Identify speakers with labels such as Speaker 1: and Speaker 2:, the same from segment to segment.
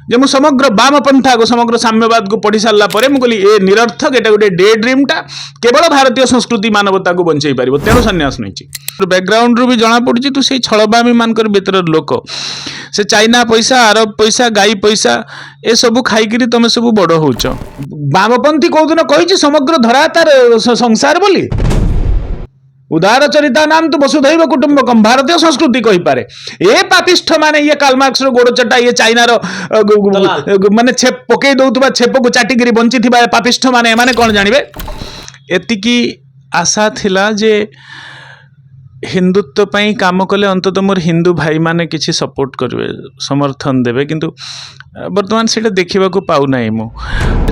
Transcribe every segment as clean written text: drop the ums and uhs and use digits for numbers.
Speaker 1: जे मु समग्र वामपंथा को समग्र साम्यवाद को पढ़ी सारा पर मुझे ए निरर्थक एटा गोटे डे ड्रीम टा केवल भारतीय संस्कृति मानवता को बंचाई पार तेणु सन्यास नहीं बैकग्राउंड रू भी जना पड़ी तू से छलबामी मानकर भीतर लोक से चाइना पैसा अरब पैसा गाई पैसा ए सब खाई तुम सब बड़ होच वामपंथी कौदिन कही समग्र धरा तार संसार बोली उदार चरिता नाम तो वसुधैव कुटुंबकम भारतीय संस्कृति कही पारे ए पापिष्ठ माने ये कार्ल मार्क्स रो गोड़ चटा ये चाइना रो माने छेप पकई दउतबा छेप को चाटिगिरी बंची थिबा पापिष्ठ माने माने कोन जानिबे एतिकी आशा थिला जे हिंदुत्व पई काम कले अंतत मोर हिंदू भाई माने किछि सपोर्ट करबे समर्थन देबे किंतु वर्तमान सेटा देखिबा को पाउ नाही मु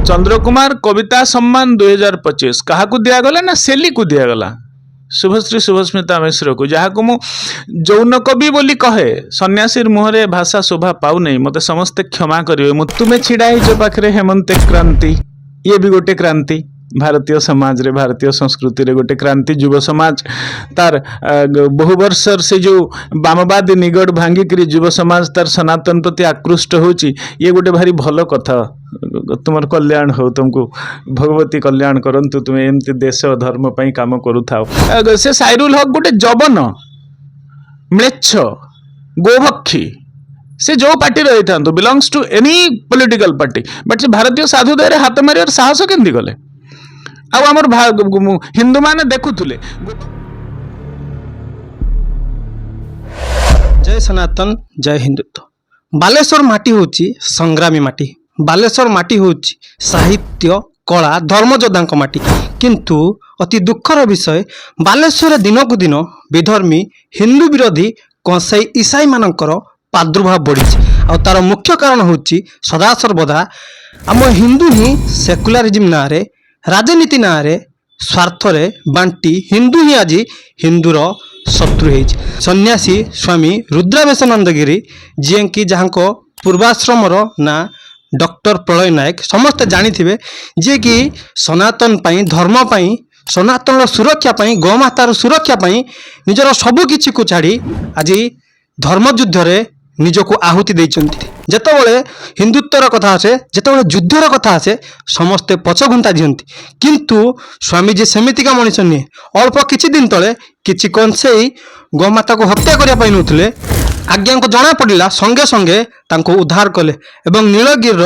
Speaker 1: चंद्र कुमार कविता सम्मान 2025 काहा को दिया गला ना सेली को दिया गला शुभश्री शुभस्मिता मिश्र को जहाँ को मु जौन कवि बोली कहे सन्यासी मुहरे भाषा शोभा पाऊ नहीं मते समस्ते क्षमा करिवे तुम्हें छिड़ा जो पाखरे हेमंत क्रांति ये भी गोटे क्रांति भारतीय समाज रे भारतीय संस्कृति रे गोटे क्रांति युव समाज तार बहु वर्ष से जो वामवादी निगड़ भांगिक युव समाज तार सनातन प्रति आकृष्ट होची ये गोटे भारी भल कथा तुम कल्याण हो तुमको भगवती कल्याण करंतु तुम्हें एमती देश धर्म पई काम करूथाओ से साइरुल हक गोटे जबन म्लेच्छ गोभक्षी से जो पार्टी रही था belongs to any political party but से भारतीय साधुदय हाथ मार साहस केमती गले आमर हिंदू माने देखुले
Speaker 2: जय सनातन जय हिंदुत्व बालेश्वर माटी होची संग्रामी माटी बालेश्वर माटी होची साहित्य कला धर्मयोद्धा माटी किंतु अति दुखर विषय बालेश्वर दिन को दिन विधर्मी हिंदू विरोधी कंसाई ईसाई मानकर प्रादुर्भाव बढ़ी आ तार मुख्य कारण होची सदा सर्वदा आम हिंदू ही सेकुलरिज्म ना रे राजनीति ना रे स्वार्थ रे बांटी हिंदू ही आज हिंदूर शत्रु है सन्यासी स्वामी रुद्रावेशानंद गिरी जी कि जहाँ पूर्वाश्रम ना डॉक्टर प्रलय नायक समस्ते जानी जी कि सनातन पाई धर्म पाई सनातन सुरक्षा पाई गौमातार सुरक्षा पाई निजर सबू किछि को छाड़ी आज धर्मयुद्ध रे निजको आहुति देइचंती जेतेबेले हिंदुत्वर कथा आसे जेतेबेले युद्धर कथा आसे समस्ते पछघुंटा दियंती किंतु स्वामीजी सेमितिका मनीष नुहे अल्प किछि दिन तले किछि कंसेई गोमाता को हत्या करिया पाई नथले आज्ञा को जना पड़िला संगे संगे तांको उद्धार कले एवं नीलगिर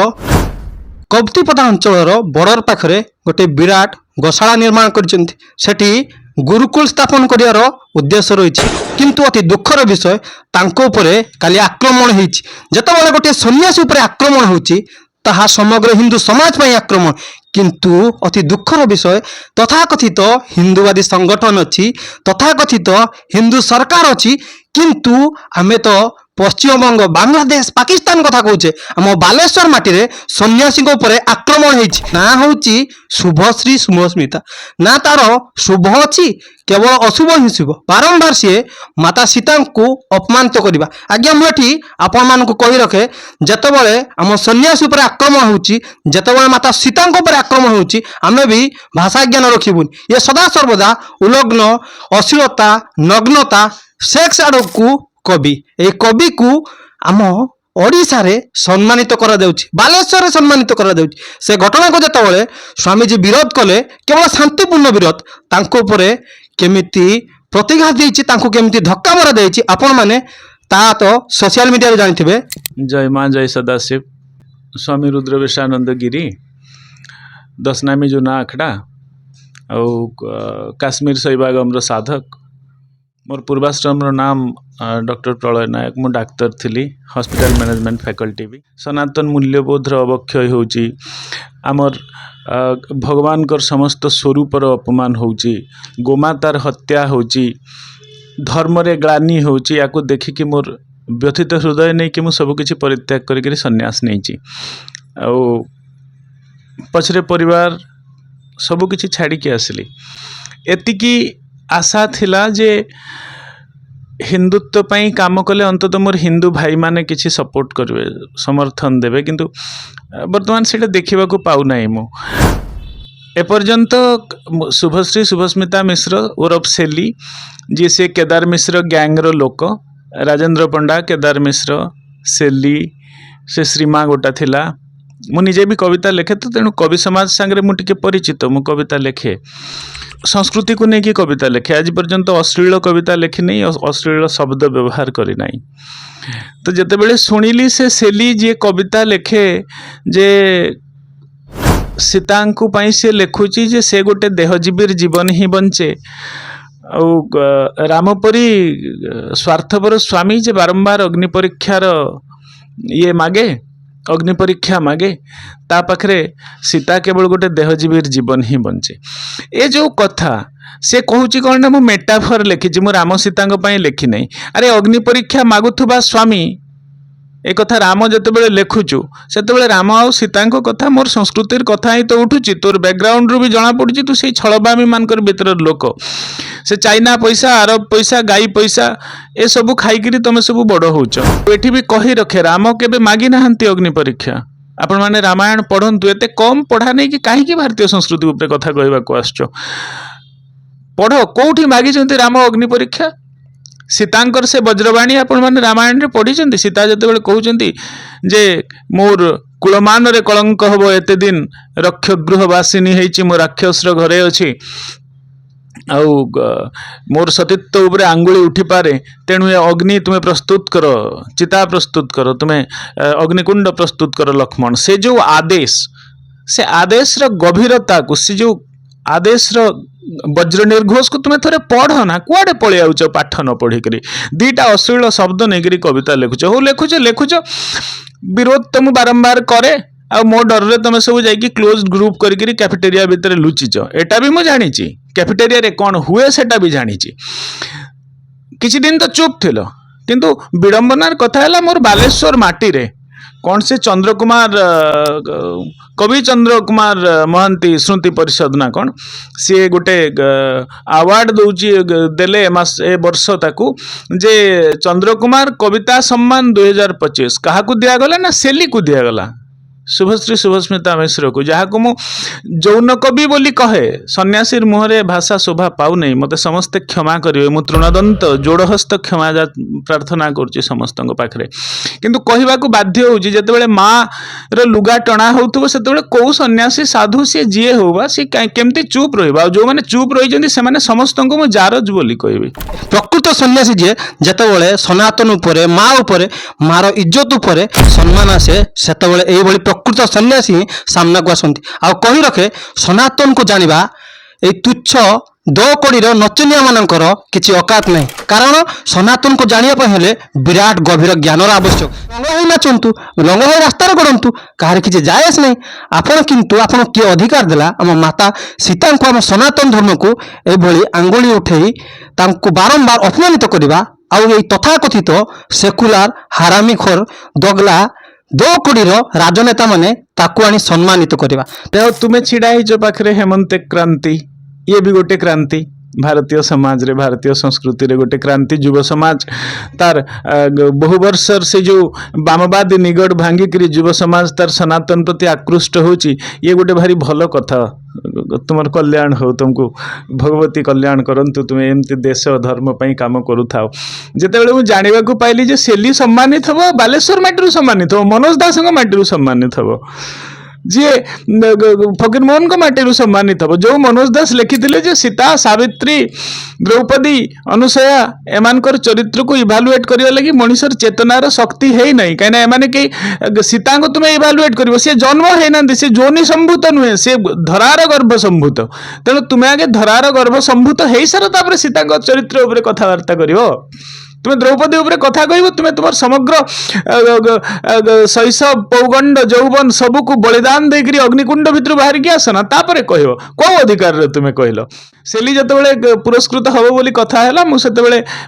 Speaker 2: कप्तिपदा अंचल बॉर्डर पाखरे गोटे विराट गोशाला निर्माण करिसेंती सेठी गुरुकुल स्थापन करियार उद्देश्य रही किंतु अति दुखर विषय तांको उपरे काली आक्रमण होईछि जेतेबेले गोटे सन्यासी उपरे आक्रमण होईछि ताहा समग्र हिंदू समाज पई आक्रमण किंतु अति दुखर विषय तथाकथित हिंदूवादी संगठन अच्छी तथाकथित हिंदू सरकार अच्छी किंतु आमे तो पश्चिमबंग बांग्लादेश पाकिस्तान कथा कहूचे आम बालेश्वर माटी रे सन्यासी उपरे आक्रमण होईछि ना होची शुभश्री शुभस्मिता ना तार शुभ अच्छी केवल अशुभ ही शुभ बारंबार सी माता सीता को अपमानित करवा आज्ञा मुझे आपण मान कही रखे जेतेबेले आम सन्यासी उपर आक्रमण होची जेतेबेले माता सीता उपर आक्रमण होची आमे भी भाषा ज्ञान रखिबुनी ये सदा सर्वदा उलग्न अश्लीलता नग्नता सेक्स आड़ को कवि ए कवि को आम ओडिशा रे सम्मानित करा जाउछि बालेश्वर रे सम्मानित करा जाउछि से घटना को जेतेबेले स्वामीजी विरोध कले केवल शांतिपूर्ण विरोध तांको उपरे केमिति प्रतिघात देछि तांको केमिति धक्का मारा देछि आपण माने ता तो सोशल मीडिया रे जानिथिबे
Speaker 1: जय मां जय सदाशिव स्वामी रुद्रवेशानंद गिरी दशनामी जो ना आखड़ा काश्मीर शैवागम साधक मोर पूर्वाश्रम नाम डॉक्टर प्रलय नायक मु डाक्तर थी हॉस्पिटल मैनेजमेंट फैकल्टी भी सनातन मूल्यबोधर अवक्षय होची आमर भगवान कर समस्त स्वरूपर अपमान होची गोमातार हत्या होची धर्म रे ग्लानि होची याको देखिकी मोर व्यथित हृदय नहीं कि मु सब किछि परित्याग करिक सन्यास नहीं पछरे परिवार सब किछि छाड़ी के आसली एतिकी आशा थिला जे हिंदुत्व पई काम कले अंतत मोर हिंदू भाई माने किछि सपोर्ट करबे समर्थन देबे किंतु वर्तमान सेटा देखिबा को पाउ नाही मु एपर्यंत शुभश्री शुभस्मिता मिश्र उर्फ सेली जी से केदार मिश्र गैंग रो लोक राजेंद्र पंडा केदार मिश्र सेली से श्रीमा गोटा थिला मु निजे भी कविता लेखे तो तेणु कवि समाज सांगे मु टिके परिचित मु कविता लेखे संस्कृति को लेकिन कविता लेखे आज पर्यंत अश्लील कविता लेखि नहीं अश्लील शब्द व्यवहार करी नहीं तो जितेबले शुणिली से सेली जी कविता लेखे जे सीतांकु पाई से लेखुची जे से गोटे देहजीवीर जीवन ही बंचे रामपरी स्वार्थपर स्वामी जे बारंबार अग्नि परीक्षार ये मागे अग्नि परीक्षा मागे ता पाखरे सीता केवल गोटे देहजीवीर जीवन ही बंचे ए जो कथा से कहूची कौन ना मु मेटाफर लिखी मु राम सीता लिखी नहीं अरे अग्नि परीक्षा मागुथुबा स्वामी एक कथा राम जितेबाला लेखुचु से राम आ सीता कथा मोर संस्कृतिर कथा ही तो उठुची तोर बैकग्राउंड रू भी जना पड़ी तू से छलबामी मानकर भीतर लोक से चाइना पैसा अरब पैसा गाई पैसा ए सब खाई तुम सब बड़ होच एठी भी कही रखे राम केबे मागी नाहंती अग्नि परीक्षा आपण माने रामायण पढ़ंतु एते कम पढ़ा नहीं कि काहे भारतीय संस्कृति ऊपर कथा कहबाको आछो पढ़ कोठी मागी राम अग्नि परीक्षा सीतांकर से वज्रवाणी आपण माने रामायण रे पढ़ी सीता जते कहउचंती जे मोर कुलमान रे कलंक हबो एते दिन रक्षगृहवासिनी हेची मो राक्षस रो घरे अछि आउ मोर सतीत्व उपरे आंगुली उठी पारे तेणु ये अग्नि तुम्हें प्रस्तुत करो चिता प्रस्तुत करो तुम्हें अग्निकुंड प्रस्तुत करो लक्ष्मण से जो आदेश से आदेश रो गभीरता को से जो आदेश रो वज्र निर्घोष को तुम्हें थोड़े पढ़ ना कुआडे पलि आउच पाठ न पढ़ी करी दीटा अश्लील शब्द नहीं कविता लिखुच हो लिखुच विरोध तुम बारंबार करे आ मो डर रे तुम सब जाइकी क्लोज ग्रुप करी कैफेटेरिया भितर लुचिच एटा भी मु जानी कैफेटेरिया रे कौन हुए सेटा भी जानी किछि दिन तो चुप थिलो किंतु विडंबनार कथा है मोर बालेश्वर माटी रे कौन से चंद्र कुमार कवि चंद्र कुमार महांती स्मृति परिषद ना कौन सी गोटे अवार्ड दौची देले ए वर्ष ताकू जे चंद्र कुमार कविता सम्मान 2025 क्या दिगला ना सेली को दिगला शुभश्री शुभस्मिता मिश्र को जहाँ को मु जौन कवि बोली कहे सन्यासी मुहरे भाषा शोभा पाऊ नहीं मते समस्ते क्षमा करेंगे मु तृणदंत जोड़हस्त क्षमा प्रार्थना करुच्ची समस्त पाखे किंतु कहवा बाध्य होची जेतेबेले माँ रो लुगा टणा होउथबो सेतेबेले को सन्यासी साधु सी जीए हो बा सी केमती चुप रहिबा जो माने चुप रहिजंती से माने समस्तंको मु जारज बोली कहबी
Speaker 2: प्रकृत सन्यासी जे जेतेबेले सनातन उपरे माँ उपरे मार इज्जत उपरे सम्मान आसे सेतेबेले एई भली प्रकृत सन्यासी सामना को आसती आ कही रखे सनातन को जानिबा ए तुच्छ दो कोड़ीर नचनिया मानकर किछि औकात नहीं कारण सनातन को जानिया हेले विराट गभीर ज्ञानर आवश्यक रंग होई नाचंतु रंग होई रास्तार गड़ंतु कहार किछि जायस नहीं आपण किंतु आपण किए अधिकार देला आम माता सीता को आम सनातन धर्म को एभली आंगुली उठेई तांको बारंबार अपमानित करबा आउ ए तथाकथित सेकुलार हारामीखोर दगला दो कोड़ीर राजनेता माने ताकू आनी सम्मानित करबा
Speaker 1: तो तुम्हें छिड़ा ही पाखे हेमंत क्रांति ये भी गोटे क्रांति भारतीय समाज रे भारतीय संस्कृति रे गोटे क्रांति युव समाज तार बहु वर्ष से जो वामवादी निगड़ भांगिक युव समाज तार सनातन प्रति आकृष्ट होची ये गोटे भारी भल कथा तुमर कल्याण हो तुमको भगवती कल्याण करंतु तुम्हें एमती देश धर्म पई काम करूथाओ जेतेबेले मु जानिबा को पाइली जे सेली सम्मानित हबो बालेश्वर माटी सम्मानित हबो मनोज दास माटी सम्मानित हबो जी फकीर मोहन को माटी सम्मानित हम जो मनोज दास लिखिथिले जे सीता सावित्री द्रौपदी अनुसया एमानकर चरित्र को इभालुएट करिया लगी मनुष्यर चेतनार शक्ति है नहीं कहीं एमाने के सीता को तुम्हें इभालुएट करिवो से जन्म है ना से जोनि संभूत नुहे से धरार गर्भ संभूत तेणु तुम्हें आगे धरार गर्भ संभूत है सार तापर सीता चरित्र उपरे कथबार्ता करिवो तुम्हें द्रौपदी उपरे कथा कहब तुम्हें तुम समग्र शैशव पौगंड जौवन सबको बलिदान देकर अग्निकुंड भितर बाहर की आसना तापर कह कौ अधिकार रे तुम्हें कहल सेली जिते पुरस्कृत हम बोली कथा है मुझे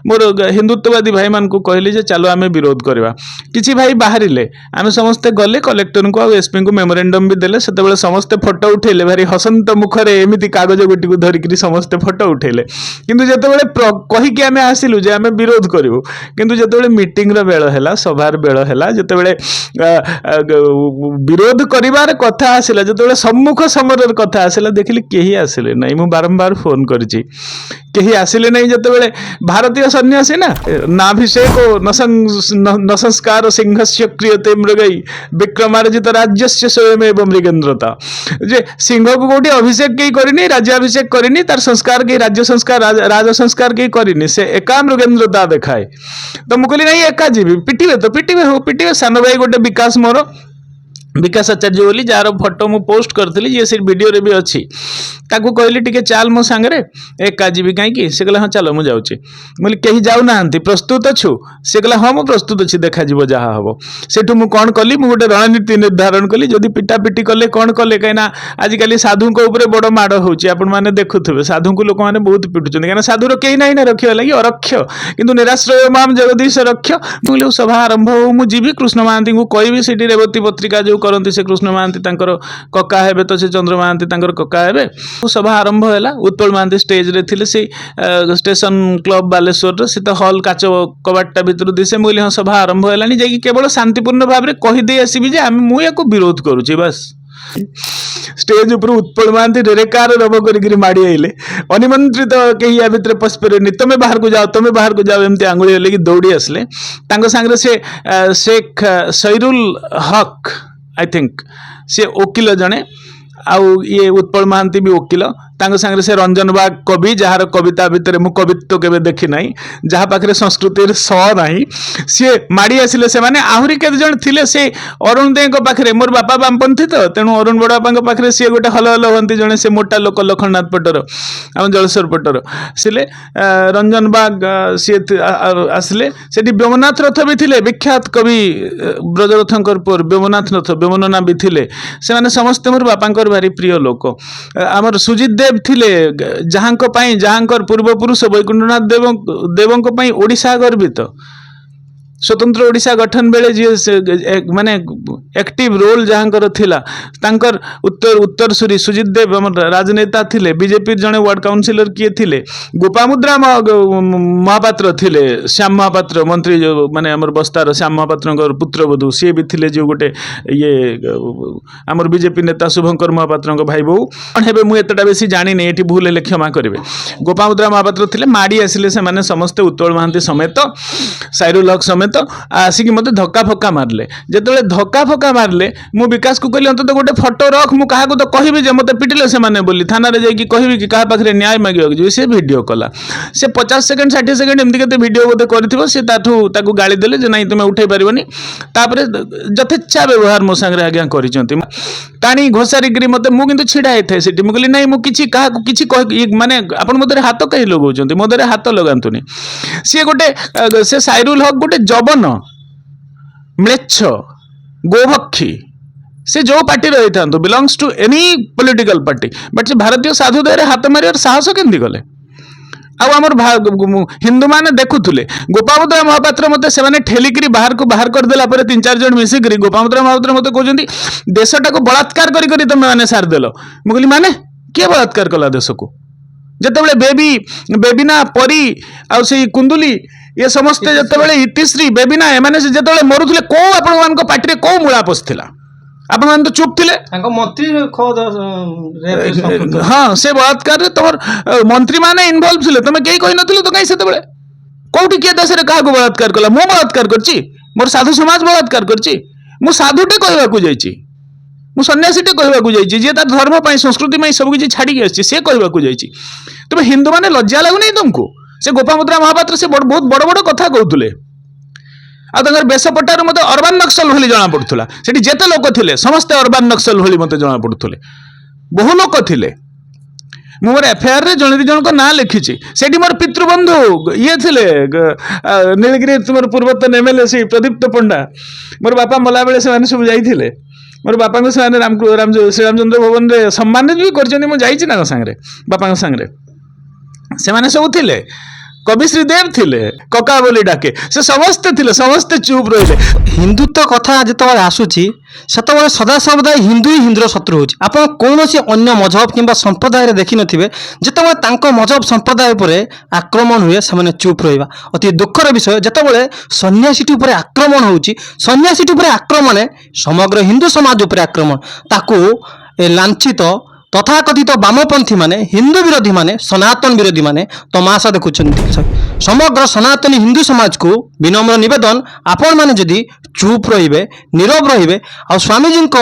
Speaker 1: मोर हिंदुत्ववादी भाई मान को कहली जे चलो आम विरोध करवा किसी भाई बाहर आम समस्ते गले कलेक्टर को एसपी को मेमोरेंडम भी देले से समस्ते फोटो उठेले भारी हसंत मुखरे एमती कागज गोटी को धरिक समस्ते फोटो उठेले किंतु जिते कहीकि आम आसिलु जे आम विरोध कर किंतु जिते मीटिंग बेल है सभार बेल है जिते विरोध करिवार कथा आसिला जिते सम्मुख समर कथा आसिला देखिली केही आसिले नहीं मु बारंबार फोन करिछि केही आसिले नहीं जतबेले भारतीय सन्यासी ना नाभिषेको न संस्कार सिंहस्य क्रियते मृगई विक्रमार्जित राज्यस्य स्वयमेव मृगेन्द्रता जे सिंह को कोटी अभिषेक केही करिनी राज्याभिषेक करिनी तार संस्कार केही राज्य संस्कार राज संस्कार केही करिनी से एका मृगेन्द्रता देखाए तो मुकली नहीं एका जीवी पिटिवे तो पिटिवे हो पिटिवे सान भाई गोटे विकास मोर विकास आचार्य बोली जार फोटो मु पोस्ट करथिली जे से वीडियो रे भी अछि ताकू कहली टिके चाल मो सांगरे एका जीवी काई से कहला हाँ चलो मु जाउची बोली केही जाउ नाहंती प्रस्तुत अछु से कहला हाँ मु प्रस्तुत अछि देखा जीवो जहा हबो सेठु मु कोन कली मु गोटे रणनीति निर्धारण कली जदि पिटा पिटी कले कोन कले काइना आज काली साधु को ऊपर बड़ माड होउची आपण माने देखुथबे साधु को लोक माने बहुत पिटुचंदी काना साधुर केही नाही ना रखियो लागि अरक्ष किंतु निराश्रय माम जगदीश रक्ष बोले सभा आरंभ हो मु जीवी कृष्ण महांती को कहबी सेठी रेवती पत्रिका जो करती से कृष्ण महांती तांकर कका हेबे तो से चंद्र महांती तांकर कका हेबे सभा आरंभ हैला उत्पल महांती स्टेज रे थिले से स्टेशन क्लब बालेश्वर रे से तो हॉल काच कबाटटा भितर दिसे मोइले हाँ सभा आरंभ हैलानी जे केवल शांतिपूर्ण भाव रे कहि दे आसीबी जे हम मु याको विरोध करूची बस स्टेज ऊपर उत्पल महांती रेकार रब करी माड़ी आइले अनिमंत्रित कहीं या भितर पसपेरेनी तुम्हें बाहर को जाओ एमती आंगुली हले कि दौड़ी आसले तांको सांगरे से शेख सैरुल हक आई थिंक से वकिल जने आउ ये उत्पल महांती भी वकिल तांको सांगरे से रंजन बाग कवि जार कविता भितर मु कवित्व केबे देखि नाही जहा पाखरे संस्कृति स नाही सी माड़ी आसिले से माने आहुरी केते जण थिले से अरुण देय को पाखरे मोर बापा बामपंथी तो तेणु अरुण बड़ बापा को पाखरे सी गोटे हल हल हंती जणे से मोटा लोक लखननाथ पटर हम जलस्वर पटर सिले रंजन बाग सी आसिले सेठी व्योमनाथ रथ भी थिले विख्यात कवि ब्रजरथंकर पुर व्योमनाथ रथ व्योमनना भी थिले से माने समस्त मोर बापांकर भारी प्रिय लोक आमर सुजित देव थिले जहांको पाई जहांकर पूर्व पुरुष वैकुंठनाथ देवंको पाई ओडिशा गर्वित स्वतंत्र ओडिशा गठन बेले जी माने एक्टिव रोल जहांकर थिला तांकर उत्तरसूरी सुजित देव हमर राजनेता थिले बीजेपी जने वार्ड काउंसिलर किए थिले गोपामुद्रा महापात्र थिले श्याम महापात्र मंत्री जो माने हमर बस्तार श्याम महापात्रंकर पुत्रवधू सी भी थिले जो गोटे ये हमर बीजेपी नेता शुभंकर महापात्रंक भाई बहू हेबे मु एतटा बेसी जानि नै एठी भूल ले क्षमा करिवे गोपामुद्रा महापात्र थिले माडी आसिले से माने समस्त उत्तोल महांती समेत साइरुल हक समेत तो आसिक मत धक्का फक्का मारले जेतेबेले धक्का फक्का मारले मु विकास को कहली अंत गोटे फोटो रख मु काहा को तो कहबी जे मते पिटिले से माने बोली थाना रे जाई कहबी कि काहा पाखरे न्याय मागियो जे से वीडियो कला से 50 सेकंड 60 सेकंड एमती केते वीडियो बोते करथिबो से ताकू गाली देले जे नहीं तुमे उठै परिबनी तापरे जथेच्छा व्यवहार मो संगे आज्ञा करिसंती टाणी घोसारिगिरी मते मु किंतु छिडा हेथे सेठी मु कहली नहीं मु किछि काहा को किछि माने आपण मते हाथ कहि लगाउचंती मोदरे हाथ लगांतुनी से गोटे से साइरुल हक गोटे जबन म्लेच्छ गोभक्षी से जो पार्टी रही था belongs to any political party but से भारतीय साधुदय हाथ मार साहस केमती कले आमर हिंदू मैंने देखुले गोपामुद्रा महापात्र मत से ठेलिकी बाहर को बाहर करदेला 3-4 जन मिसिक गोपामुद्रा महापात्र मत कहते देशटा को बलात्कार करी तुम मैंने सारिदेल मुझे माने किए बलात्कार कला देश को जिते बेबीना परी आ कुंदुली ये समस्ते जिते इतिश्री बेबीना एमाने जिते मरुले कौ आपण पार्टी कौ मूला पशिला आपण मैंने तो चुप थे
Speaker 2: मंत्री
Speaker 1: हाँ से बलात्कार तुम मंत्री मैंने इनवल्व थे तुम कहीं कही नुल तो कहीं से कौटी किए देश में क्या बलात्कार कला मु बलात्कार कर मोर साधु समाज बलात्कार कर साधुटे कहवाक जाइए मु सन्यासीटे कहवाक जाइए जी तार धर्म संस्कृति सब किसी छाड़ी सी कहवाक जाइए तुम हिंदू मैंने लज्जा लगुनि तुमको से गोपामुद्रा महापात्र से बहुत बड़ बड़ कथा कहते आर बेशपटार मत अर्बान नक्सल भली जना पड़ूला से जिते लोक थे समस्ते अर्बान नक्सल भली मत जना पड़ुले बहु लोक थे मोर एफआईआर रे जन 2 जन ना लिखी से मोर पितृबंधु ये थे नीलगिरी तुम पूर्वतन एमएलए से प्रदीप्त पंडा मोर बापा मला बेले से सब जाइए मोर बापा को से श्रीरामचंद्र भवन रे सम्मानित भी कर सांगे बापा सांगे से सब थे कवि श्रीदेव थिले कका बोली डाके से समस्ते थिले समस्ते चुप रहिले
Speaker 2: हिंदुत्व कथा जितेबाला आसूची सेतबेले सदा सर्वदा हिंदू ही हिंदूर शत्रु होची आपण कोनोसी अन्य मजहब किंबा संप्रदाय रे देखि नथिबे जितेबाला तांको मजहब संप्रदाय उपरे आक्रमण हुए से चुप रहिबा अति दुखर विषय जितेबाला सन्यासीटी उपरे आक्रमण होची सन्यासीटी उपरे आक्रमण समग्र हिंदू समाज उपरे आक्रमण ताको लांछित ତଥାକଥିତ ବାମପନ୍ଥୀ ମାନେ ହିନ୍ଦୁ ବିରୋଧୀ ମାନେ ସନାତନ ବିରୋଧୀ ମାନେ ତମାସା ଦେଖୁଛନ୍ତି। ସମଗ୍ର ସନାତନୀ ହିନ୍ଦୁ ସମାଜକୁ ବିନମ୍ର ନିବେଦନ, ଆପଣମାନେ ଯଦି ଚୁପ୍ ରହିବେ, ନୀରବ ରହିବେ ଆଉ ସ୍ୱାମୀଜୀଙ୍କ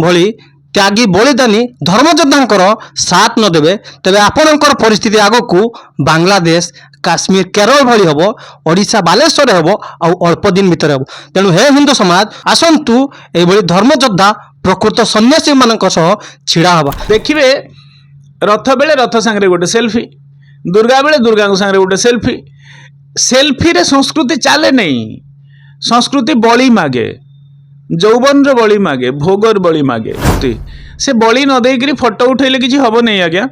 Speaker 2: ଭଳି ତ୍ୟାଗୀ ବଳିଦାନୀ ଧର୍ମଯୋଦ୍ଧାଙ୍କର ସାଥ ନ ଦେବେ, ତେବେ ଆପଣଙ୍କର ପରିସ୍ଥିତି ଆଗକୁ ବାଂଲାଦେଶ, କାଶ୍ମୀର, କେରଳ ଭଳି ହେବ, ଓଡ଼ିଶା ବାଲେଶ୍ୱରରେ ହେବ ଆଉ ଅଳ୍ପ ଦିନ ଭିତରେ ହେବ। ତେଣୁ ହେ ହିନ୍ଦୁ ସମାଜ, ଆସନ୍ତୁ ଏଇଭଳି ଧର୍ମଯୋଦ୍ଧା ପ୍ରକୃତ ସନ୍ନ୍ୟାସୀମାନଙ୍କ ସହ ଛିଡ଼ା ହେବା।
Speaker 1: ଦେଖିବେ ରଥ ବେଳେ ରଥ ସାଙ୍ଗରେ ଗୋଟେ ସେଲ୍ଫି, ଦୁର୍ଗା ବେଳେ ଦୁର୍ଗାଙ୍କ ସାଙ୍ଗରେ ଗୋଟେ ସେଲ୍ଫି। ସେଲ୍ଫିରେ ସଂସ୍କୃତି ଚାଲେ ନାହିଁ। ସଂସ୍କୃତି ବଳି ମାଗେ, ଯୌବନର ବଳି ମାଗେ, ଭୋଗର ବଳି ମାଗେ। ସେ ବଳି ନ ଦେଇକରି ଫଟୋ ଉଠେଇଲେ କିଛି ହବ ନାହିଁ ଆଜ୍ଞା।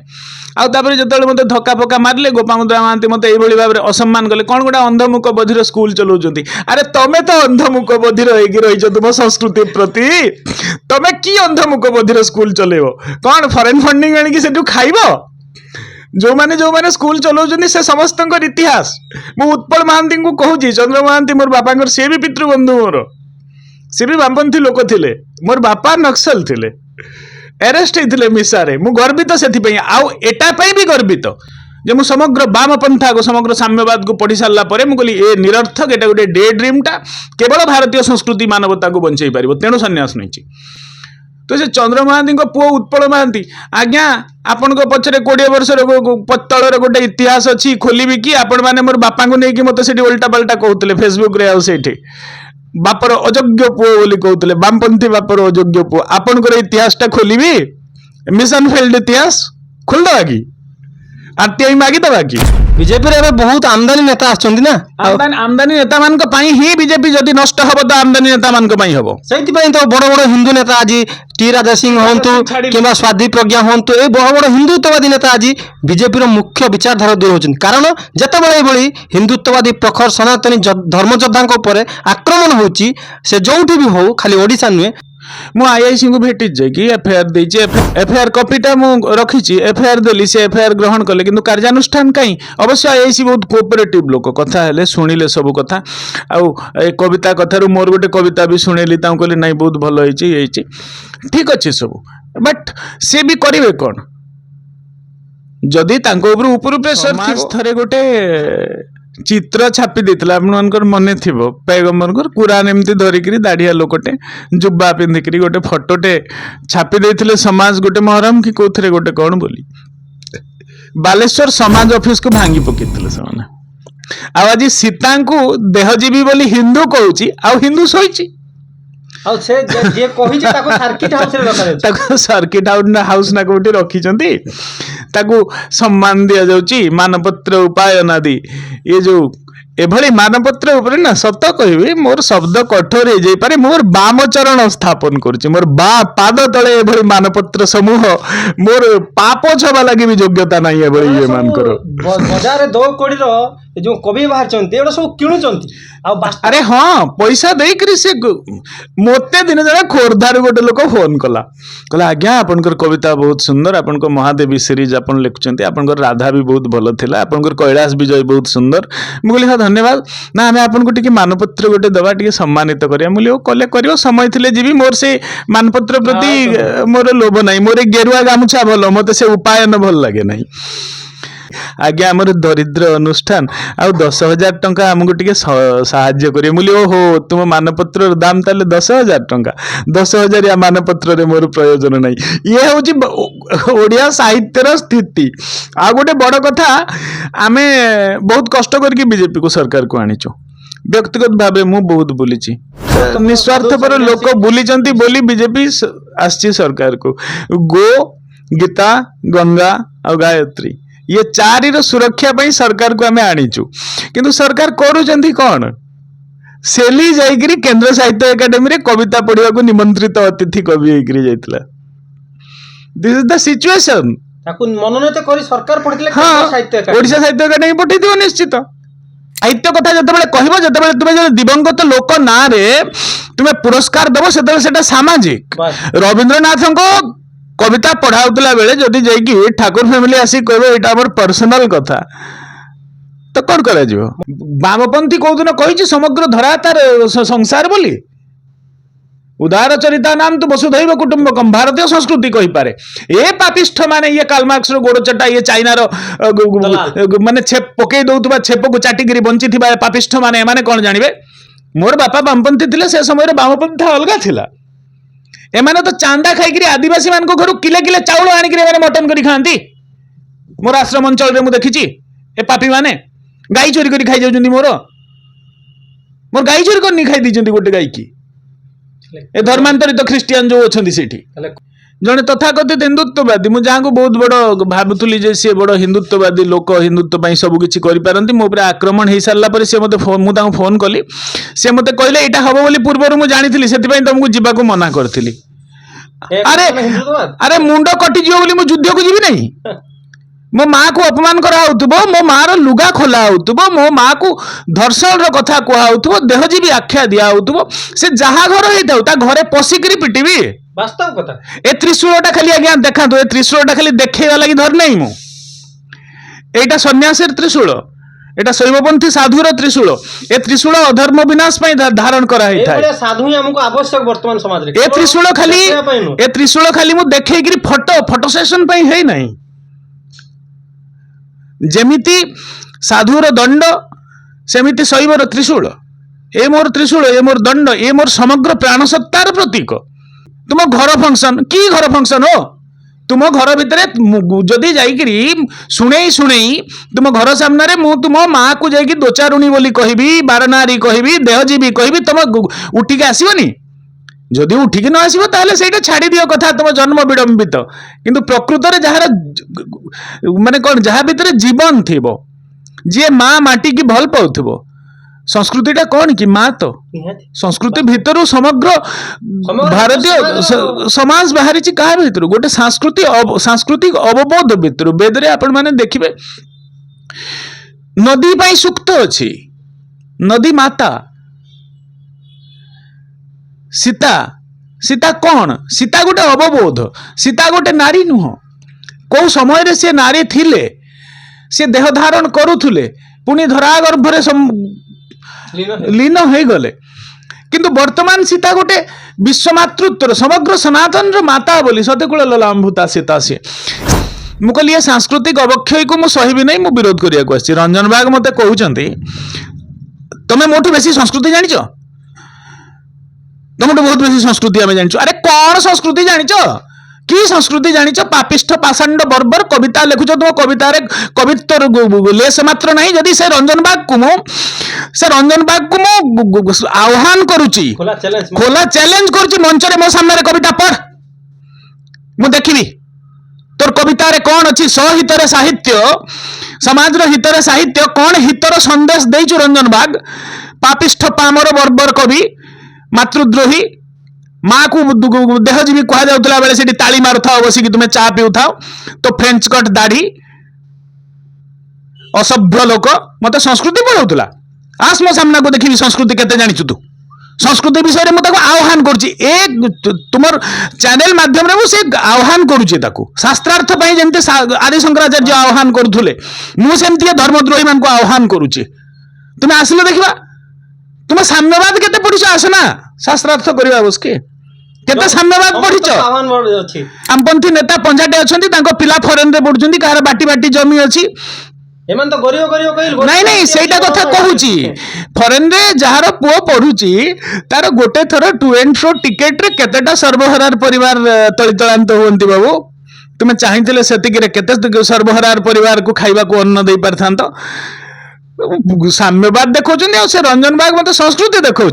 Speaker 1: ଆଉ ତାପରେ ଯେତେବେଳେ ମୋତେ ଧକ୍କା ଫକା ମାରିଲେ, ଗୋପାମୁଦ୍ରା ମହାନ୍ତି ମୋତେ ଏଇଭଳି ଭାବରେ ଅସମ୍ମାନ କଲେ, କ'ଣ ଗୋଟେ ଅନ୍ଧମୁକ ବଧିର ସ୍କୁଲ ଚଲାଉଛନ୍ତି। ଆରେ ତମେ ତ ଅନ୍ଧମୁକ ବଧିର ହେଇକି ରହିଛ ତୁମ ସଂସ୍କୃତି ପ୍ରତି। ତମେ କି ଅନ୍ଧମୁକ ବଧିର ସ୍କୁଲ ଚଲେଇବ? କ'ଣ ଫରେନ୍ ଫଣ୍ଡିଂ ଆଣିକି ସେଠୁ ଖାଇବ? ଯୋଉମାନେ ସ୍କୁଲ ଚଲାଉଛନ୍ତି ସେ ସମସ୍ତଙ୍କର ଇତିହାସ। ମୁଁ ଉତ୍ପଳ ମହାନ୍ତିଙ୍କୁ କହୁଛି, ଚନ୍ଦ୍ର ମହାନ୍ତି ମୋର ବାପାଙ୍କର, ସିଏ ବି ପିତୃବନ୍ଧୁ ମୋର, ସିଏ ବି ବାମପନ୍ଥୀ ଲୋକ ଥିଲେ। ମୋର ବାପା ନକ୍ସଲ ଥିଲେ, ଆରେଷ୍ଟ ହେଇଥିଲେ ମିଶାରେ। ମୁଁ ଗର୍ବିତ ସେଥିପାଇଁ, ଆଉ ଏଟା ପାଇଁ ବି ଗର୍ବିତ ଯେ ମୁଁ ସମଗ୍ର ବାମପନ୍ଥାକୁ, ସମଗ୍ର ସାମ୍ୟବାଦକୁ ପଢି ସାରିଲା ପରେ ମୁଁ କହିଲି ଏ ନିରର୍ଥକ, ଏଟା ଗୋଟେ ଡେ ଡ୍ରିମ୍ଟା, କେବଳ ଭାରତୀୟ ସଂସ୍କୃତି ମାନବତାକୁ ବଞ୍ଚେଇ ପାରିବ, ତେଣୁ ସନ୍ନ୍ୟାସ ନେଇଛି। ତ ସେ ଚନ୍ଦ୍ର ମହାନ୍ତିଙ୍କ ପୁଅ ଉତ୍ପଳ ମହାନ୍ତି, ଆଜ୍ଞା ଆପଣଙ୍କ ପଛରେ 20 ବର୍ଷର ତଳର ଗୋଟେ ଇତିହାସ ଅଛି, ଖୋଲିବି କି? ଆପଣମାନେ ମୋର ବାପାଙ୍କୁ ନେଇକି ମୋତେ ସେଠି ଓଲଟା ପାଲଟା କହୁଥିଲେ ଫେସବୁକରେ, ଆଉ ସେଇଠି ବାପର ଅଯୋଗ୍ୟ ପୁଅ ବୋଲି କହୁଥିଲେ, ବାମପନ୍ଥୀ ବାପର ଅଯୋଗ୍ୟ ପୁଅ। ଆପଣଙ୍କର ଇତିହାସଟା ଖୋଲିବି, ମିଶନ ଫିଲ୍ଡ ଇତିହାସ ଖୋଲିଦେବା କି? ଆରଟିଆଇ ମାଗିଦେବା କି?
Speaker 2: ବିଜେପିରେ ଏବେ ବହୁତ ଆମଦାନୀ ନେତା ଆସୁଛନ୍ତି ନା,
Speaker 1: ଆମଦାନୀ ନେତାମାନଙ୍କ ପାଇଁ ହିଁ ବିଜେପି ଯଦି ନଷ୍ଟ ହବ ତ ଆମଦାନୀ ନେତାମାନଙ୍କ ପାଇଁ ହବ।
Speaker 2: ସେଇଥିପାଇଁ ତ ବଡ ବଡ ହିନ୍ଦୁ ନେତା ଆଜି ଟି ରାଜା ସିଂ ହୁଅନ୍ତୁ କିମ୍ବା ସ୍ୱାଧୀ ପ୍ରଜ୍ଞା ହୁଅନ୍ତୁ, এই ବଡ ବଡ ହିନ୍ଦୁତ୍ୱବାଦୀ ନେତା ଆଜି ବିଜେପିର ମୁଖ୍ୟ ବିଚାରଧାରା ଦୂର ହେଉଛନ୍ତି। କାରଣ ଯେତେବେଳେ ଏଭଳି ହିନ୍ଦୁତ୍ୱବାଦୀ ପ୍ରଖର ସନାତନୀ ଧର୍ମଯୋଦ୍ଧାଙ୍କ ଉପରେ ଆକ୍ରମଣ ହେଉଛି, ସେ ଯୋଉଠି ବି ହଉ, ଖାଲି ଓଡ଼ିଶା ନୁହେଁ,
Speaker 1: ମୁଁ ଆଇଆଇସିଙ୍କୁ ଭେଟିଛି ଯାଇକି ଏଫଆଇଆର ଦେଇଛି। ଏଫଆଇଆର କପିଟା ମୁଁ ରଖିଛି, ଏଫଆଇଆର ଦେଲି, ସେ ଏଫଆଇଆର ଗ୍ରହଣ କଲେ, କିନ୍ତୁ କାର୍ଯ୍ୟାନୁଷ୍ଠାନ କାହିଁ? ଅବଶ୍ୟ ଆଇଆଇସି ବହୁତ କୋଅପରେଟିଭ ଲୋକ, କଥା ହେଲେ, ଶୁଣିଲେ ସବୁ କଥା। ଆଉ ଏ କବିତା କଥାରୁ ମୋର ଗୋଟେ କବିତା ବି ଶୁଣେଇଲି, ତାଙ୍କୁ କହିଲି ନାଇଁ ବହୁତ ଭଲ ହେଇଛି, ଠିକ ଅଛି ସବୁ, ବଟ୍ ସେ ବି କରିବେ କ'ଣ ଯଦି ତାଙ୍କ ଉପରୁ ପ୍ରେସର ଥିବ? ଥରେ ଗୋଟେ ଚିତ୍ର ଛାପି ଦେଇଥିଲା, ଆପଣମାନଙ୍କର ମନେ ଥିବ, ପୈଗମ୍ବରଙ୍କର କୁରାନ ଏମିତି ଧରିକିରି ଦାଢ଼ିଆ ଲୋକଟେ ଜୁବ୍ବା ପିନ୍ଧିକିରି ଗୋଟେ ଫଟୋଟେ ଛାପି ଦେଇଥିଲେ, ସମାଜ ଗୋଟେ ମହରମ କି କୋଉଥିରେ ଗୋଟେ କ'ଣ ବୋଲି, ବାଲେଶ୍ୱର ସମାଜ ଅଫିସକୁ ଭାଙ୍ଗି ପକେଇଥିଲେ ସେମାନେ। ଆଉ ଆଜି ସୀତାଙ୍କୁ ଦେହଜୀବୀ ବୋଲି ହିନ୍ଦୁ କହୁଛି, ଆଉ ହିନ୍ଦୁ ଶୋଇଛି।
Speaker 2: ଆଉ ସେ ଯିଏ କହିଛି ତାକୁ ସାର୍କିଟ ହାଉସରେ ରଖାଯାଇଛି,
Speaker 1: ତାକୁ ସାର୍କିଟ ହାଉସ ନା କୋଉଠି ରଖିଛନ୍ତି, ତାକୁ ସମ୍ମାନ ଦିଆଯାଉଛି, ମାନପତ୍ର ଉପାୟନ ଆଦି। ଏ ଯୋଉ ଏଭଳି ମାନପତ୍ର ଉପରେ ନା, ସତ କହିବି ମୋର ଶବ୍ଦ କଠୋର ହେଇଯାଇପାରେ, ମୋର ବାମ ଚରଣ ସ୍ଥାପନ କରୁଛି, ମୋର ପାଦ ତଳେ ଏଭଳି ମାନପତ୍ର ସମୂହ, ମୋର ପାପ ଛବା ଲାଗି ବି ଯୋଗ୍ୟତା ନାହିଁ ଏଭଳି ଏମାନଙ୍କର।
Speaker 2: ବଜାରରେ 2 କୋଟିର ଯୋଉ କବି ବାହାରିଛନ୍ତି, ଏଗୁଡ଼ା ସବୁ କିଣୁଛନ୍ତି। ଆଉ
Speaker 1: ଆରେ ହଁ, ପଇସା ଦେଇକରି ସେ ମୋତେ ଦିନେ ଜଣେ ଖୋର୍ଦ୍ଧାରୁ ଗୋଟେ ଲୋକ ଫୋନ କଲା, କହିଲା ଆଜ୍ଞା ଆପଣଙ୍କର କବିତା ବହୁତ ସୁନ୍ଦର, ଆପଣଙ୍କ ମହାଦେବୀ ସିରିଜ ଆପଣ ଲେଖୁଛନ୍ତି, ଆପଣଙ୍କର ରାଧା ବି ବହୁତ ଭଲ ଥିଲା, ଆପଣଙ୍କର କୈଳାସ ବିଜୟ ବହୁତ ସୁନ୍ଦର। ମୁଁ କହିଲି ହଁ ଧନ୍ୟବାଦ, ନା ଆମେ ଆପଣଙ୍କୁ ଟିକେ ମାନପତ୍ର ଗୋଟେ ଦେବା, ଟିକେ ସମ୍ମାନିତ କରିବା। ମୁଁ କହିଲି ଓ କଲେ କରିବ, ସମୟ ଥିଲେ ଯିବି, ମୋର ସେ ମାନପତ୍ର ପ୍ରତି ମୋର ଲୋଭ ନାହିଁ, ମୋର ଗେରୁଆ ଗାମୁଛା ଭଲ, ମୋତେ ସେ ଉପାୟନ ଭଲ ଲାଗେ ନାହିଁ। ଆଜ୍ଞା ଆମର ଦରିଦ୍ର ଅନୁଷ୍ଠାନ, ଆଉ 10,000 ଟଙ୍କା ଆମକୁ ଟିକେ ସାହାଯ୍ୟ କରିବେ। ମୁଁ କହିଲି ଓହୋ, ତୁମ ମାନପତ୍ରର ଦାମ ତାହେଲେ 10,000 ଟଙ୍କା? 10,000 ମାନପତ୍ରରେ ମୋର ପ୍ରୟୋଜନ ନାହିଁ। ଇଏ ହଉଛି ଓଡ଼ିଆ ସାହିତ୍ୟର ସ୍ଥିତି। ଆଉ ଗୋଟେ ବଡ କଥା, ଆମେ ବହୁତ କଷ୍ଟ କରିକି ବିଜେପିକୁ ସରକାରକୁ ଆଣିଛୁ। ବ୍ୟକ୍ତିଗତ ଭାବେ ମୁଁ ବହୁତ ବୁଲିଛି, ନିସ୍ୱାର୍ଥପର ଲୋକ ବୁଲିଛନ୍ତି ବୋଲି ବିଜେପି ଆସିଛି ସରକାରକୁ। ଗୋ, ଗୀତା, ଗଙ୍ଗା ଆଉ ଗାୟତ୍ରୀ, ये 4 ସୁରକ୍ଷା ପାଇଁ ସରକାରକୁ ଆମେ ଆଣିଛୁ। କିନ୍ତୁ ସରକାର କରୁଛନ୍ତି କ'ଣ? ସେଲି ଯାଇକିରି କେନ୍ଦ୍ର ସାହିତ୍ୟ ଏକାଡେମୀରେ କବିତା ପଢିବାକୁ ନିମନ୍ତ୍ରିତ ଅତିଥି କବି ହେଇକିରି ଯାଇଥିଲା। This is the situation.
Speaker 2: ତାକୁ ମନୋନୀତ କରି ସରକାର ପଢିଥିଲେ,
Speaker 1: ଓଡ଼ିଶା ସାହିତ୍ୟ ଏକାଡେମୀ ପଠେଇଥିବ ନିଶ୍ଚିତ। ସାହିତ୍ୟ କଥା ଯେତେବେଳେ କହିବ, ଯେତେବେଳେ ତୁମେ ଦିବଙ୍ଗତ ଲୋକ ନାଁରେ ତୁମେ ପୁରସ୍କାର ଦେବ, ସେତେବେଳେ ସେଟା ସାମାଜିକ। ରବୀନ୍ଦ୍ରନାଥଙ୍କ କବିତା ପଢାଉଥିଲା ବେଳେ ଯଦି ଯାଇକି ଠାକୁର ଫ୍ୟାମିଲି ଆସିକି କହିବେ ଏଇଟା ଆମର ପର୍ସନାଲ କଥା, ତ କ'ଣ କରାଯିବ? ବାମପନ୍ଥୀ କୋଉଦିନ କହିଛି ସମଗ୍ର ଧରା ତାର ସଂସାର ବୋଲି? उदार चरिता नाम तो वसुधैव कुटुंबकम भारतीय संस्कृति कही पारे ए पापिष्ठ माने ये कार्लमार्क्स रो गोड़ चटा ये चाइना रो माने छेप पके दउतबा छेप को चाटिगिरी बंची थिबा पापिष्ठ माने माने कोन जानिबे मोर बापा वामपंथी थिले से समय रे वामपंथी अलगा थिला एमाने तो चांदा खाइकरी आदिवासी मान को घर किले किले चाउल आनिकरी माने मटन करी खांती मोर आश्रम अंचल रे मु देखिची ए पापी माने गाई चोरी करी खाई जाउछन्ती मोर गाई चोरी करनी खाई दीचंती गोटे गाई की ए धर्मांतरित ख्रिस्टियान जो अछंती सेठी जने तथाकथित हिंदुत्ववादी मु जहाँ को बहुत बड़ भावुली जे सी बड़ हिंदुत्ववादी लोक हिंदुत्व ପାଇଁ ସବୁ କିଛି କରିପାରନ୍ତି ମୋ ଉପରେ ଆକ୍ରମଣ ହେଇ ସାରିଲା ପରେ ସେ ମୋତେ ମୁଁ ତାଙ୍କୁ ଫୋନ କଲି ସେ ମୋତେ କହିଲେ ଏଇଟା ହବ ବୋଲି ପୂର୍ବରୁ ମୁଁ ଜାଣିଥିଲି ସେଥିପାଇଁ ତମକୁ ଯିବାକୁ ମନା କରିଥିଲି ଆରେ ଆରେ ମୁଣ୍ଡ କଟିଯିବ ବୋଲି ମୁଁ ଯୁଦ୍ଧକୁ ଯିବି ନାହିଁ मो माँ को अपमान करा मो माँ रो लुगा खोला मो माँ को धर्षण रो कथा कहु देहजीवी आख्या दिया से जहा घर होता घरे पशिकी पिटिबी
Speaker 2: वास्तव कथा
Speaker 1: ए त्रिशूलटा खाली आज्ञा देखा ए त्रिशूलटा खाली देखा लगी धर नहीं मु एटा सन्यासीर त्रिशूल एटा शैवपंथी साधुर त्रिशूल ए त्रिशूल अधर्म विनाश धारण करा
Speaker 2: साधु ही हमको आवश्यक वर्तमान समाज रे
Speaker 1: ए त्रिशूल खाली मु देखैकरी फोटो सेशन पई है नहीं जेमिति साधुर दंड सेमिति शैवर त्रिशूल ए मोर त्रिशूल ए मोर दंड ए मोर समग्र प्राण सत्तार प्रतीक तुम घर फंक्शन की घर फंक्शन हो तुम घर भितर जदि जाइकरी शुणई शुणई तुम घर सामने मु तुम माँ को जाइकी दोचारुणी बोली कहबी बारनारी कहबी देहजीवी कहबी तुम उठिक आसबनी जदि उठिक न आसो ताले सेटा छाड़ी दियो कथा तुम जन्म विडंबित किंतु प्रकृत रे जहार माने कोन जहा भितर जीवन थिबो जे माँ माटी की भल पाउथबो संस्कृतिटा कौन कि माँ तो संस्कृति भितर समग्र भारतीय समाज बाहरी क्या भितर गोटे सांस्कृतिक अवबोध भितर वेद रे आपण माने देखिबे नदी पाई सुक्त अछि नदी माता सीता सीता कौन सीता गोटे अवबोध सीता गोटे नारी नुह कौ समय रे से नारी थिले से देह धारण करुथुले पुणी धरा गर्भरे लीन हो गले किंतु वर्तमान सीता गोटे विश्वमातृत्व समग्र सनातन रो माता बोली सत्यकुल ललाम्भूता सीता सी मु कहली ये सांस्कृतिक अवक्षय को मु सहिबी नहीं मु विरोध करिया को आछि रंजन बाग मते कहउचंती तमे मोठु बेसी संस्कृति जानिचो तुम बहुत बेसी संस्कृति आम जान अरे कौन संस्कृति जान कि संस्कृति जान पापिष्ठ पाषांड बर्बर कविता लिखुच तुम कवितार कवित्व लेस मात्र नहीं जदि से रंजन बाग को मु आह्वान करुची खोला चैलेंज करुची मंच रे मो सामने कविता पढ़ मु देखिबी तोर कवितार कौन अच्छी सहितर साहित्य समाज हितर साहित्य कौन हितर संदेश देचु रंजन बाग पापिष्ठ पामर बर्बर कवि मातृद्रोही माँ को देहजीवी कह जाऊला बेले से ताली मारुथाओ बसिक तुम्हें चा पिउथाओ तो फ्रेंच कट दाढ़ी असभ्य लोक मत संस्कृति पढ़ाऊला आस मो सामना को देखी संस्कृति केते जानिचु तू संस्कृति विषय में आह्वान करुच्ची तुमर चैनल माध्यम से आह्वान करुच्ची शास्त्रार्थ जमती आदि शंकराचार्य आह्वान करुले मुझे धर्मद्रोही मान को आह्वान करुच्ची तुम्हें आसिले देखा तुम साम्यवाद केते पढ़िछ आसना शास्त्रार्थ करबा बसके केते साम्यवाद पढ़िछ आमपंथी नेता पंजाटे अछंती तांको पिला फॉरेन रे पढुचंती कार बाटी बाटी जमी अछि
Speaker 2: एमन तो गरीब गरीब कहिल
Speaker 1: नहीं नहीं सेटा कथा कहूची फॉरेन रे जहार पुओ पढुची तार गोटे थर टू एंड फ्रो टिकेट रे केतेटा सर्वहारार परिवार तळितळांत होंती बाबू तुमे चाहिथिले सेतिक रे केते सर्वहारार परिवार को खाइबा को अन्न देई परथांत साम्यवाद देखा से रंजन बाग मत संस्कृति देखा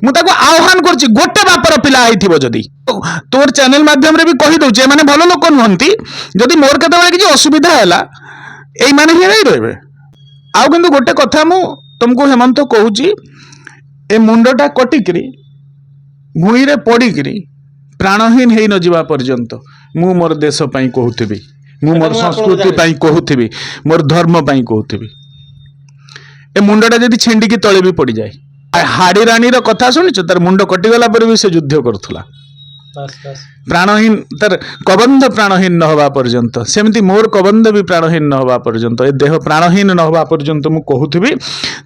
Speaker 1: मुझे आह्वान कर गोटे बापर पिला जदि तोर चैनल माध्यम भी कहीदे मैंने भल लोक नुहति जदि मोर केतबेले किसी असुविधा है यही मैंने ही नहीं रे आउ कि गोटे कथा मु तुमको हेमंत कहूँ ए मुंडटा कटिकी भूई रे पड़िकी प्राणहीन हो न जावा पर्यंत मु मोर देश कहूथी मु मोर संस्कृति कहूथी मोर धर्म कहूथी ए मुंडटा जदि छिंडिकी तले भी पड़ जाए हाड़ी रानी रो कथा सुनिच तार मुंड कटिगला पर भी से युद्ध करुला प्राणहीन तार कबंध प्राणहीन न हवा पर्यंत सेमती मोर कबंध भी प्राणहीन न हवा पर्यंत ए देह प्राणहीन न हवा पर्यंत मु कहूथबी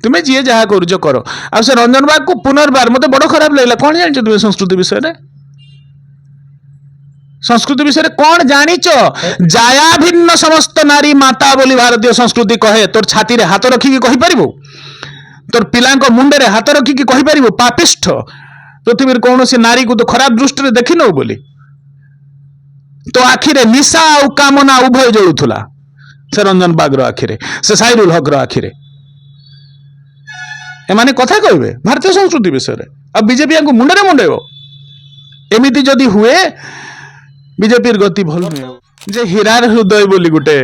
Speaker 1: तुमे जे जहा करूछ करो आ से रंजन बाग को पुनर्बार मते बड़ खराब लागला कोन जानिछ तुमे संस्कृति विषय रे संस्कृति विषय कौन जानिच जाया भिन्न समस्त नारी माता बोली भारतीय संस्कृति कहे तोर छाती रे हाथ रखिकी कहि परिबो तोर पिलांको मुंडे रे हाथ रखिकी कहि परिबो पापिष्ठ पृथ्वी कौन से नारी को तो खराब दृष्टि रे देखि न बोली तो आखिरे निशा और कामना उभय जळुथुला से रंजन बागर आखिरे से साइरुल हक आखिरे एमाने कथा कहबे भारतीय संस्कृति विषय रे अब बीजेपी को मुंडे रे मुंडेबो एमिति जदि हुए बीजेपी गति भल नुहे जे हीरार हृदय बोली गोटे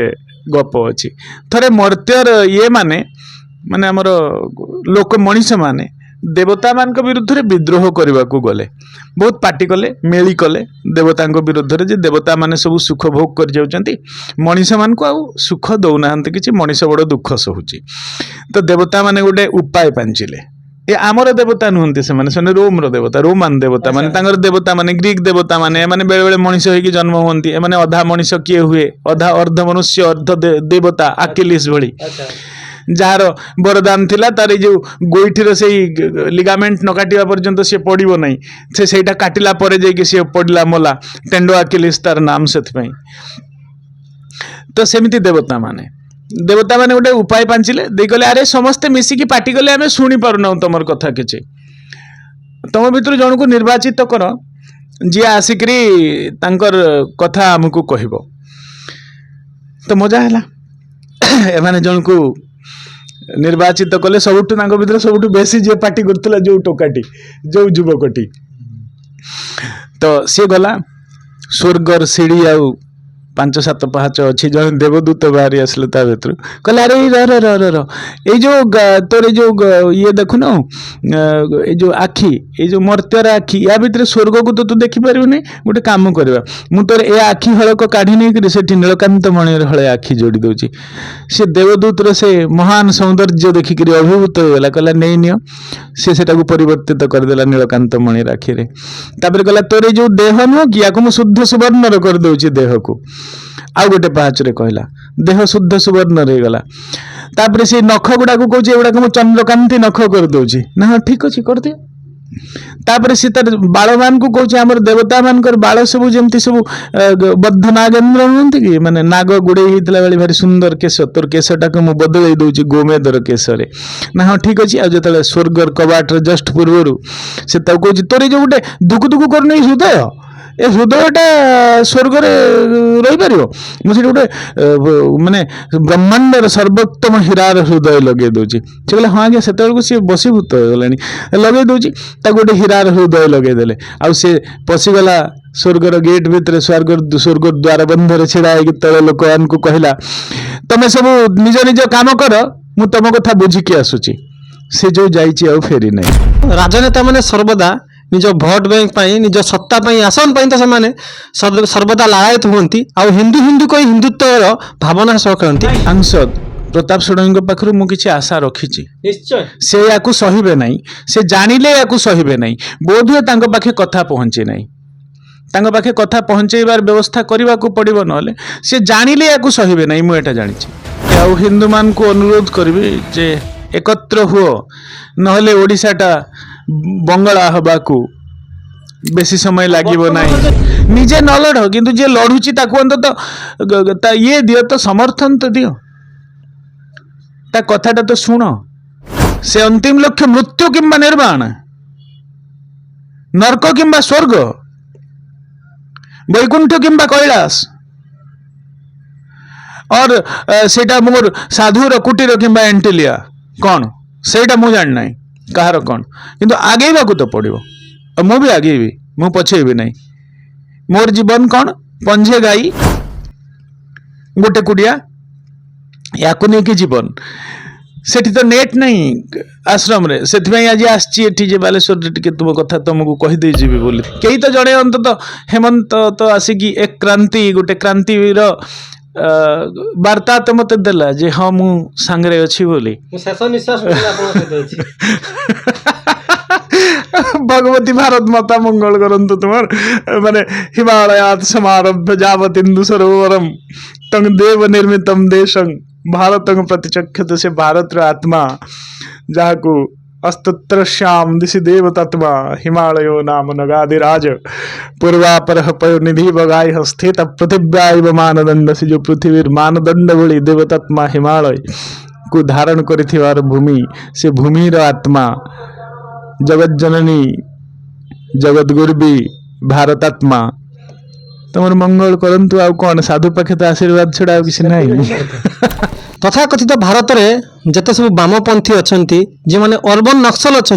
Speaker 1: गप अच्छी थरे मर्त्यर ये माने माने हमर लोक मनीष माने देवता मान विरुद्ध रे विद्रोह करने को गले बहुत पार्टी कले मेली कले देवता विरुद्ध रे जे देवता माने सब सुख भोग कर जाउचंती मनीष मान को आउ सुख दौना कि मनीष बड़ दुख सहूची तो देवता माने गोटे उपाय पांचिले ये आमर देवता नुहंती से माने रोम रो देवता रोमान देवता माने तांगर देवता माने ग्रीक देवता माने माने बेले बेले मनीष होई जन्म होंती ए माने अधा मनीष किए हुए अधा अर्ध मनुष्य अर्ध देवता आकिलिस भली जार वरदान थिला तार जो गोइठीर से लिगामेंट न काटिबा पर्यंत से पड़िबो नहीं से सेटा काटिला परे जे कि से पड़ला मोला टेंडो आकिलिस तार नाम सेथ पई तो सेमिति देवता माने गोटे उपाय पांचिले दे कहले अरे समस्ते मिसिकी पार्टी कले आमे सुनी पारुना तमर कथा किछि तम भितर जन को निर्वाचित कर जी आसिकरी तांकर कथा हमकु कहबो तो मजा हैला एमाने जन को निर्वाचित कले सबुठ तांको भितर सबुठ बेसी जे पार्टी करथला जो टोकाटी जो युवकटी तो सी गला स्वर्गर सीढ़ी आउ 5-7 पाहाच अच्छी जन देवदूत बाहरी आसले ता भीतर कहले अरे र र र र ए जो तोरे जो ये देखु न ए जो आखी ए जो मर्त्यर आखी या भीतर स्वर्ग को तो तू देखि परिबो नै गोटे काम करबा मु तोर ए आखी हळक काढी नै कि सेठी नीलकांत मणि हळे आखी जोड़ी दोची से देवदूत रे से महान सौंदर्य देखि कि अभिभूत होला कहला नै नियो से सेटा को परिवर्तित कर देला नीलकांत मणि राखी रे तापर कहला तोरे जो देह न कि याको मु शुद्ध सुवर्ण रे कर दोची देह को आउ गोटे पाँच रे कहला देह शुद्ध सुवर्ण रही गला तापर से नख गुड़ा को कहूँ एगुड़ा को चंद्रकांति नख कर दूची ना हाँ ठीक अच्छे कर दिया तापर से तार बाल मान को कहूँ आम देवता मान बाल सब जमती सब बद्ध नागेन्द्र नुहति कि माने नाग गुड़े होता बेले भारी सुंदर केश तोर केशटा को मुझे बदल दूची गोमेदर केशरे ना हाँ ठीक अच्छे आज जो स्वर्गर कबाट जस्ट पूर्वर से कहूँ तोर जो गोटे दुकु दुकु कर हृदय ए हृदयटा स्वर्ग रही पार मुझे गोटे माने ब्रह्मांडर सर्वोत्तम हीरार हृदय लगे दूची से कहले हाँ आज्ञा से सी बसीभूत हो गला लगे दूची गोटे हीरार हृदय लगे देले आउ से पशिगला स्वर्गर गेट भितर स्वर्ग द्वार बंधर छिड़ा तले लोक को कहला तमे सब निज निज काम कर मु तुम कथा बुझिकी आसुची से जो जाइछि आउ फेरी नहीं
Speaker 2: राजनेता माने सर्वदा निज भोट बैंक पाई निज सत्ता पाई आसन पाई तो सेमाने सर्वदा लालायित हुअंती आउ हिंदू हिंदू कोई हिंदुत्वर भावना सह करती
Speaker 1: सांसद प्रताप षडंगी पाखरु मु किछि आशा रखिछि
Speaker 2: निश्चय
Speaker 1: से याकु सहिबे नहीं से जानिले याकु सहिबे नहीं बोधुए तांको पाखे कथा पहुंचे नहीं तांको पाखे कथा पहुंचेबार व्यवस्था करबा को पड़िबो नले से जानिले याकु सहिबे नहीं मु एटा जानिछि आउ हिंदू मान को अनुरोध करबी जे एकत्र हुओ नहले ओडिसाटा बंगला हबाकू बेसी समय लागिबो नाही निजे न लड़ किंतु जे लड़ुची ताकू अंत ये दियो तो समर्थन तो दियो ता कथाटा तो सुन से अंतिम लक्ष्य मृत्यु किंबा निर्वाण नरक किंबा स्वर्ग वैकुंठ किंबा कैलाश और सेटा मोर साधुर कुटीर किंबा एंटिलिया कौन सेटा मु जान नाही कहार कौन किंतु आगेबा को तो पड़ो और मु भी आगेबी मु पछेबी नहीं मोर जीवन कौन पंजे गाई गोटे कुड़िया याकु नहीं कि जीवन सेठी तो नेट नहीं आश्रम रे सेथिबाई आज आछि एठी जे बालेश्वर रे टिके तुम कथा तुमको कहि दे जीबी बोली केही तो जणे अंत तो हेमंत तो आसिकी एक क्रांति गोटे क्रांति रो ବାର୍ତ୍ତା ତ ମତେ ଦେଲା ଯେ ହଁ ମୁଁ ସାଙ୍ଗରେ ଅଛି ବୋଲି।
Speaker 2: ମୁଁ ଶେଷ ନିଶ୍ୱାସ ପର୍ଯ୍ୟନ୍ତ ଆପଣଙ୍କ ସହିତ ଅଛି।
Speaker 1: भगवती भारत माता मंगल करंतु तुमार माने हिमालयात समारभ्य जावतिन्दु सरोवरम तंग देव निर्मितम देशं भारतं प्रतिचक्षत से भारत रो आत्मा जाको अस्तत्र श्याम दिशि देव तत्मा हिमालयो नाम नगाधिराज पूर्वापर पयो निधि बगाई स्थित पृथिव्याय मानदंड से जो पृथ्वी मानदंड भली देवतत्मा हिमालय को धारण करिथिवार भूमि से भूमि रो आत्मा जगत जननी जगत गुरबी भारतात्मा तुम मंगल करंतु आउ कौन साधु पाखे तो आशीर्वाद छड़ा किसी नहीं।
Speaker 2: तथाकथित भारत में जिते सब बामपंथी अच्छा जो मैंने अर्बन नक्सल अच्छा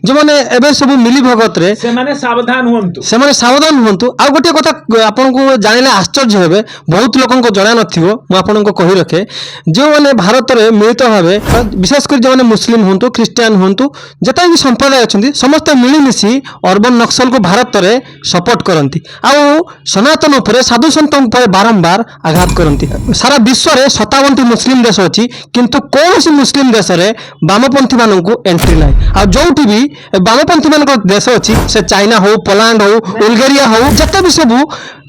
Speaker 2: जो मैंने एवं सब मिली भगत रे
Speaker 1: से माने सावधान हुंतु
Speaker 2: सावधान हूँ। आ गोटे कथा आपन को जानिले आश्चर्य हेबे बहुत लोक जना नथिबो मु आपन को कहि रखे जो मैंने भारत में मिलित भाव विशेषकर जो मैंने मुस्लिम हूँ ख्रीस्टियान हूँ जिते भी संप्रदाय अच्छा समस्ते मिलमिशि अर्बन नक्सल को भारत में सपोर्ट करती आउ सनातन उपर साधु सन्त उपर बारंबार आघात करती। सारा विश्व में 57टी मुस्लिम देश अच्छी किंतु कौन मुस्लिम देश में बामपंथी मानक एंट्री ना आ जो भी बामपंथी मान देश अच्छी से चाइना हो पोलैंड हो बुल्गारिया हो जिते भी सब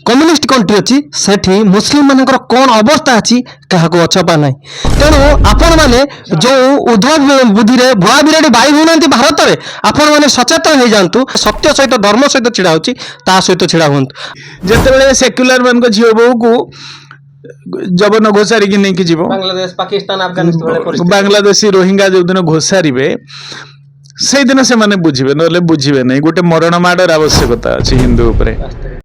Speaker 2: कम्युनिस्ट कंट्री अच्छी सेठी मुस्लिम मानकर कौन अवस्था अच्छी क्या अछपा ना तेणु आपण मैंने जो उद्धव बुद्धि भुआ बिराड़ी बाई होना भारत में आपण मैंने सचेतन हो जातु सत्य सहित धर्म सहित छिड़ा होची ता सहित छिड़ा हूँ।
Speaker 1: जिते सेक्युलर मान झील बोहू को जबन घोषारी की नहीं जीव
Speaker 2: बांग्लादेश पाकिस्तान अफगानिस्तान
Speaker 1: बांग्लादेशी रोहिंगा जो दिन घोषारे से दिन से बुझे ना बुझे नहीं गोटे मरण माड़र आवश्यकता अच्छी हिंदू उपरे।